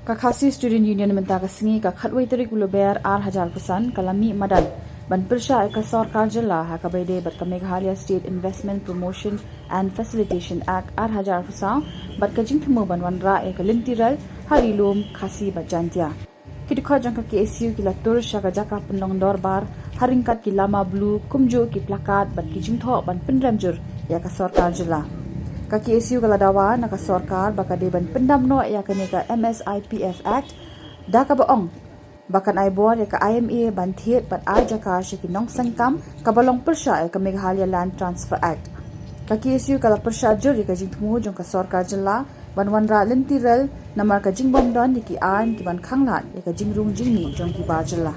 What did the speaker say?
Kakasi Student Union menta kasingi ka khatwai tarik ulober R1000% kalami madan ban pirsha ka sarkar jilla ha kabaide bat ka Meghalaya State Investment Promotion and Facilitation Act R1000% bat ka jingthmu ban wanra ka lintiral harilum khasi bajantia kidkha jangka KSU ki latur shaka jaka punong dorbar haringkat ki lama blue kumjo ki plakat bat ki jingtho ban pinramjur ya ka sarkar jilla ka KSU kaladawa na ka sarkar baka deban pendamno ya ka neka MSIPF Act da ka baong bakan ay buwan ya ka IMA banthiet bat ay jaka shikinong sangkam kabalong persya ya ka Meghalaya Land Transfer Act ka KSU kala persya jur ya ka jingtmu jong ka sarkar jilla banwanra lintiral namar ka jingbom don ki an ki ban khanglat ya ka jingrung jingni jong ki ba jilla